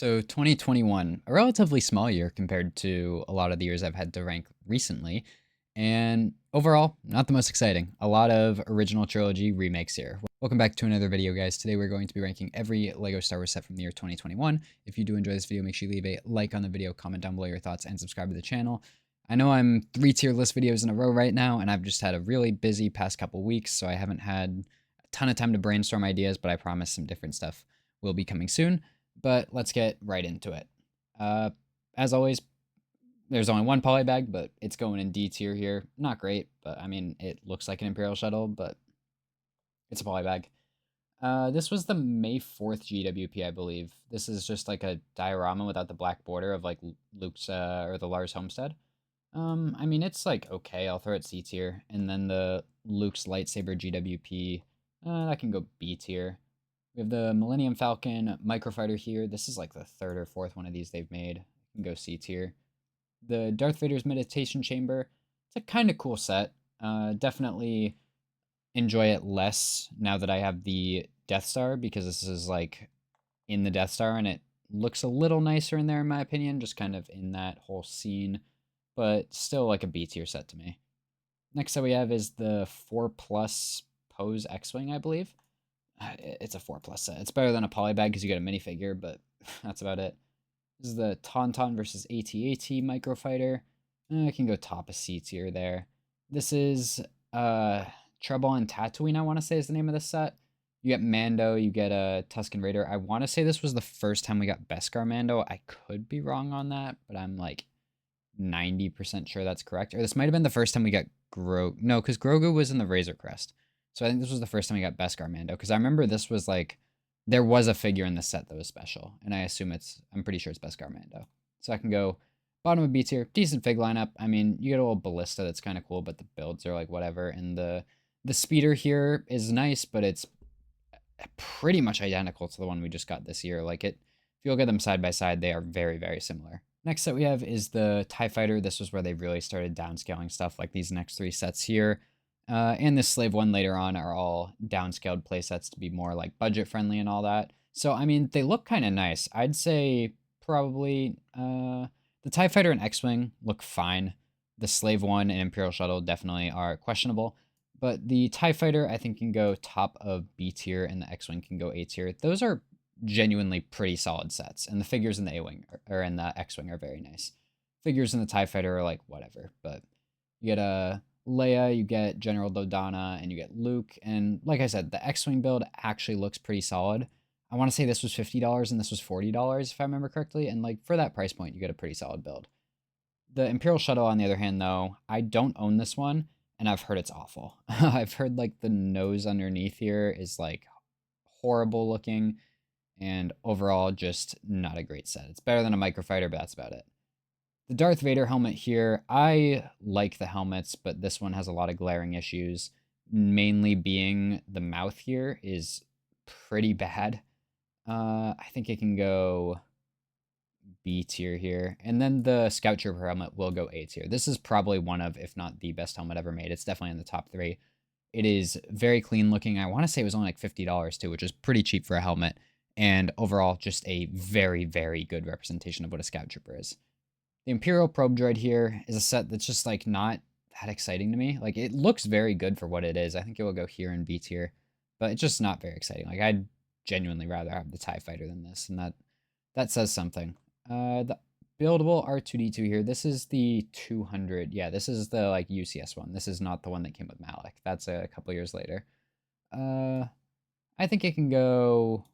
So 2021, a relatively small year compared to a lot of the years I've had to rank recently. And overall, not the most exciting. A lot of original trilogy remakes here. Welcome back to another video, guys. Today we're going to be ranking every LEGO Star Wars set from the year 2021. If you do enjoy this video, make sure you leave a like on the video, comment down below your thoughts, and subscribe to the channel. I know I'm 3 tier list videos in a row right now, and I've just had a really busy past couple weeks, so I haven't had a ton of time to brainstorm ideas, but I promise some different stuff will be coming soon. But let's get right into it. Uh, as always, there's only one polybag, but it's going in D tier here. Not great, but I mean, it looks like an Imperial shuttle, but it's a polybag. This was the May 4th GWP, I believe. This is just like a diorama without the black border of like Luke's or the Lars Homestead. I mean, it's like okay. I'll throw it C tier, and then the Luke's lightsaber GWP, that can go B tier. We have the Millennium Falcon Microfighter here. This is like the third or fourth one of these they've made. It can go C tier. The Darth Vader's Meditation Chamber. It's a kind of cool set. Definitely enjoy it less now that I have the Death Star because this is like in the Death Star and it looks a little nicer in there in my opinion, just kind of in that whole scene, but still like a B tier set to me. Next that we have is the 4 Plus Pose X-Wing, I believe. It's a 4 Plus set. It's better than a polybag because you get a minifigure, but that's about it. This is the Tauntaun versus AT-AT Microfighter. I can go top of C tier there. This is Trouble on Tatooine, I want to say is the name of this set. You get Mando, you get a Tusken Raider. I want to say this was the first time we got Beskar Mando. I could be wrong on that, but I'm like 90% sure that's correct. Or this might have been the first time we got Grogu. No, because Grogu was in the Razor Crest. So I think this was the first time we got Beskar Mando. Because I remember this was like, there was a figure in the set that was special. And I assume I'm pretty sure it's Beskar Mando. So I can go bottom of B tier. Decent fig lineup. I mean, you get a little ballista that's kind of cool, but the builds are like whatever. And the speeder here is nice, but it's pretty much identical to the one we just got this year. Like if you look at them side by side, they are very, very similar. Next set we have is the TIE Fighter. This was where they really started downscaling stuff like these next three sets here. And this Slave one later on are all downscaled playsets to be more like budget friendly and all that. So, I mean, they look kind of nice. I'd say probably the TIE Fighter and X-Wing look fine. The Slave one and Imperial Shuttle definitely are questionable. But the TIE Fighter, I think, can go top of B tier, and the X-Wing can go A tier. Those are genuinely pretty solid sets, and the figures in the A-Wing or in the X-Wing are very nice. Figures in the TIE Fighter are like whatever, but you get a Leia, you get General Dodonna, and you get Luke. And like I said, the X-Wing build actually looks pretty solid. I want to say this was $50 and this was $40 if I remember correctly, and like for that price point, you get a pretty solid build. The Imperial Shuttle, on the other hand, though, I don't own this one, and I've heard it's awful. I've heard like the nose underneath here is like horrible looking, and overall just not a great set. It's better than a microfighter, but that's about it. The Darth Vader helmet here, I like the helmets, but this one has a lot of glaring issues, mainly being the mouth here is pretty bad. I think it can go B tier here. And then the Scout Trooper helmet will go A tier. This is probably one of, if not the best helmet ever made. It's definitely in the top three. It is very clean looking. I want to say it was only like $50 too, which is pretty cheap for a helmet. And overall, just a very, very good representation of what a Scout Trooper is. The Imperial Probe Droid here is a set that's just like not that exciting to me. Like it looks very good for what it is. I think it will go here in B tier, but it's just not very exciting. Like I'd genuinely rather have the TIE Fighter than this, and that says something. The buildable R2D2 here. This is the 200. Yeah, this is the like UCS one. This is not the one that came with Malak. That's a couple years later. I think it can go.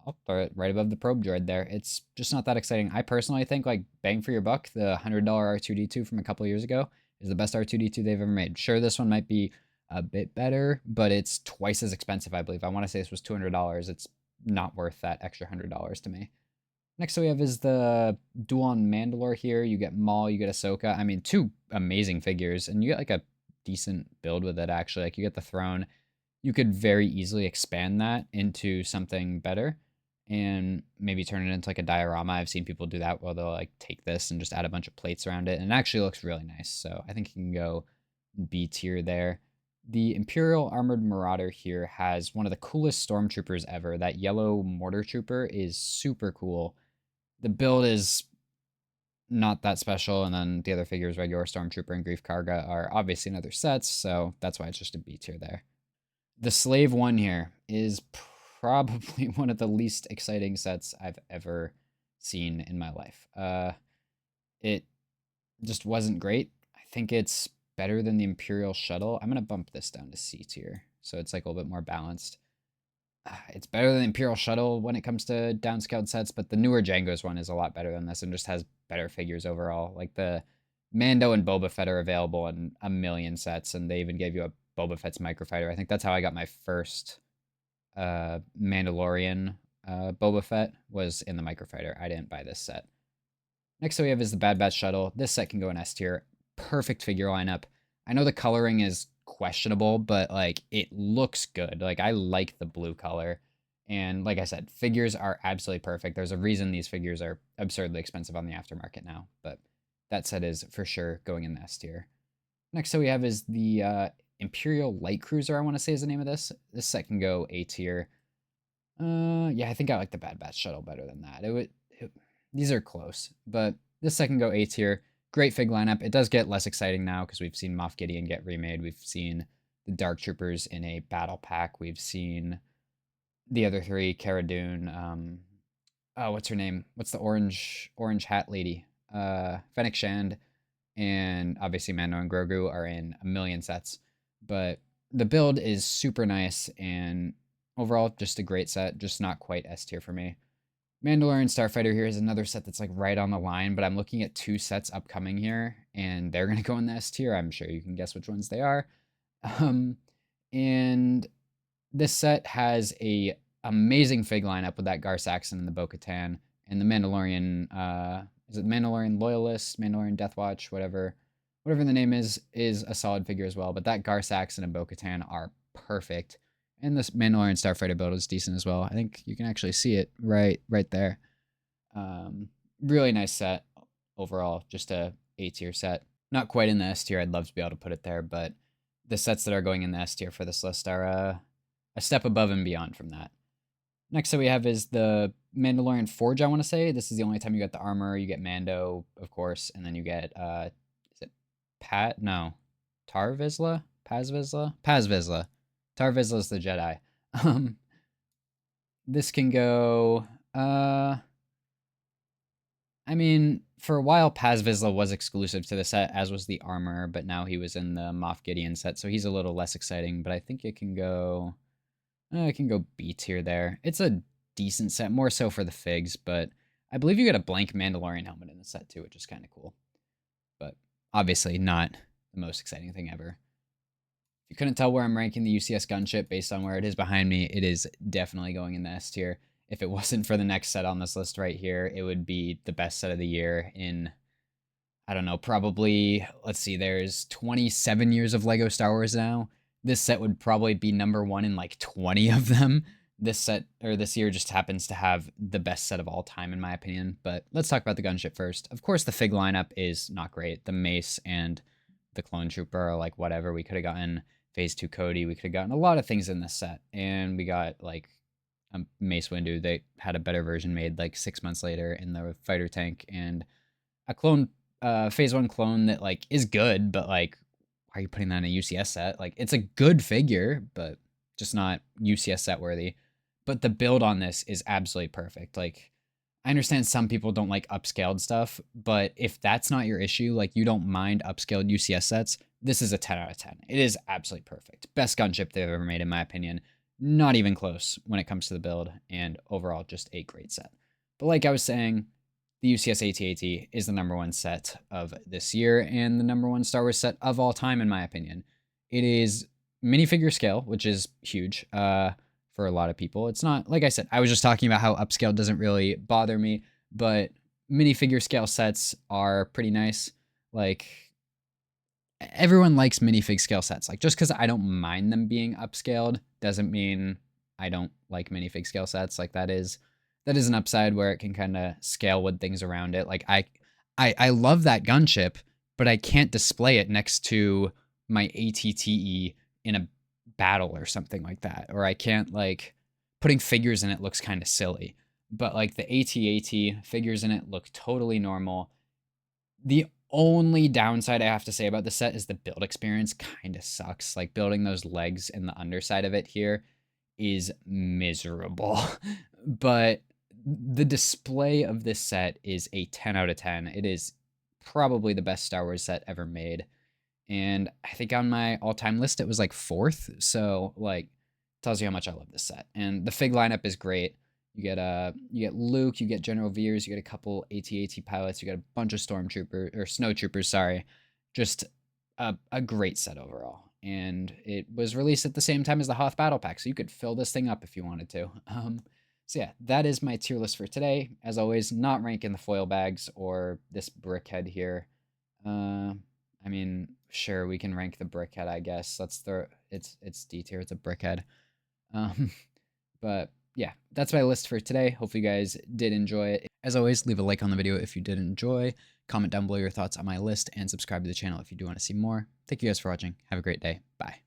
I'll throw it right above the probe droid there. It's just not that exciting. I personally think like bang for your buck, the $100 R2D2 from a couple years ago is the best R2D2 they've ever made. Sure, this one might be a bit better, but it's twice as expensive, I believe. I want to say this was $200. It's not worth that extra $100 to me. Next we have is the duel on Mandalore here. You get Maul, you get Ahsoka. I mean, two amazing figures, and you get like a decent build with it actually. Like you get the throne. You could very easily expand that into something better and maybe turn it into like a diorama. I've seen people do that where they'll like take this and just add a bunch of plates around it, and it actually looks really nice. So I think you can go B tier there. The Imperial Armored Marauder here has one of the coolest stormtroopers ever. That yellow mortar trooper is super cool. The build is not that special, and then the other figures, Regular Stormtrooper and Grief Karga, are obviously in other sets, so that's why it's just a B tier there. The Slave one here is probably one of the least exciting sets I've ever seen in my life. It just wasn't great. I think it's better than the Imperial Shuttle. I'm going to bump this down to C tier, so it's like a little bit more balanced. It's better than the Imperial Shuttle when it comes to downscaled sets, but the newer Jango's one is a lot better than this and just has better figures overall. Like the Mando and Boba Fett are available in a million sets, and they even gave you a Boba Fett's microfighter. I think that's how I got my first Mandalorian Boba Fett, was in the microfighter. I didn't buy this set. Next we have is the Bad Batch Shuttle. This set can go in S tier. Perfect figure lineup. I know the coloring is questionable, but like it looks good. Like I like the blue color. And like I said, figures are absolutely perfect. There's a reason these figures are absurdly expensive on the aftermarket now, but that set is for sure going in the S tier. Next we have is the Imperial Light Cruiser, I want to say is the name of this. This set can go A tier. Yeah, I think I like the Bad Batch Shuttle better than that. These are close, but this set can go A tier. Great fig lineup. It does get less exciting now because we've seen Moff Gideon get remade. We've seen the Dark Troopers in a battle pack. We've seen the other three, Cara Dune. Oh, what's her name? What's the orange hat lady? Fennec Shand, and obviously Mando and Grogu are in a million sets. But the build is super nice, and overall just a great set. Just not quite S tier for me. Mandalorian Starfighter here is another set that's like right on the line, but I'm looking at two sets upcoming here, and they're going to go in the S tier. I'm sure you can guess which ones they are. And this set has a amazing fig lineup with that Gar Saxon and the Bo-Katan, and the Mandalorian, is it Mandalorian Loyalist, Mandalorian Deathwatch, whatever the name is a solid figure as well. But that Gar Saxon and Bo-Katan are perfect. And this Mandalorian Starfighter build is decent as well. I think you can actually see it right there. Really nice set overall, just a A tier set. Not quite in the S tier. I'd love to be able to put it there, but the sets that are going in the S tier for this list are a step above and beyond from that. Next that we have is the Mandalorian Forge, I want to say. This is the only time you get the armor. You get Mando, of course, and then you get, is it Tar Vizsla? Paz Vizsla. Tar Vizsla is the Jedi. This can go, I mean, for a while, Paz Vizsla was exclusive to the set, as was the armor, but now he was in the Moff Gideon set, so he's a little less exciting, but I think it can go B tier there. It's a decent set, more so for the figs, but I believe you get a blank Mandalorian helmet in the set too, which is kind of cool. But obviously not the most exciting thing ever. If you couldn't tell where I'm ranking the UCS gunship based on where it is behind me, it is definitely going in the S tier. If it wasn't for the next set on this list right here, it would be the best set of the year in, I don't know, probably, let's see, there's 27 years of LEGO Star Wars now. This set would probably be number one in like 20 of them. This set, or this year, just happens to have the best set of all time, in my opinion. But let's talk about the gunship first. Of course, the fig lineup is not great. The Mace and the Clone Trooper are like whatever. We could have gotten Phase 2 Cody. We could have gotten a lot of things in this set. And we got like a Mace Windu. They had a better version made like 6 months later in the fighter tank. And a clone, Phase 1 clone that like is good, but like, why are you putting that in a UCS set? Like, it's a good figure, but just not UCS set worthy. But the build on this is absolutely perfect. Like, I understand some people don't like upscaled stuff, but if that's not your issue, like you don't mind upscaled UCS sets, this is a 10 out of 10. It is absolutely perfect. Best gunship they've ever made, in my opinion. Not even close when it comes to the build, and overall, just a great set. But like I was saying, the UCS AT-AT is the number one set of this year and the number one Star Wars set of all time, in my opinion. It is minifigure scale, which is huge for a lot of people. It's not, like I said, I was just talking about how upscale doesn't really bother me, but minifigure scale sets are pretty nice. Like, everyone likes minifig scale sets. Like, just because I don't mind them being upscaled doesn't mean I don't like minifig scale sets. Like, that is an upside where it can kind of scale with things around it. Like I love that gunship, but I can't display it next to my ATTE in a battle or something like that. Or I can't, like, putting figures in it looks kind of silly. but like the AT-AT figures in it look totally normal. The only downside I have to say about the set is the build experience kind of sucks. Like building those legs and the underside of it here is miserable. But the display of this set is a 10 out of 10. It is probably the best Star Wars set ever made. And I think on my all-time list it was like 4th. So like tells you how much I love this set. And the fig lineup is great. You get Luke, you get General Veers, you get a couple AT-AT pilots, you get a bunch of stormtroopers or snowtroopers, sorry. Just a great set overall. And it was released at the same time as the Hoth Battle Pack, so you could fill this thing up if you wanted to. So yeah, that is my tier list for today. As always, not ranking the foil bags or this brickhead here. I mean, sure, we can rank the brickhead, I guess. It's D tier, it's a brickhead. Um, but yeah, that's my list for today. Hopefully you guys did enjoy it. As always, leave a like on the video if you did enjoy. Comment down below your thoughts on my list and subscribe to the channel if you do want to see more. Thank you guys for watching. Have a great day. Bye.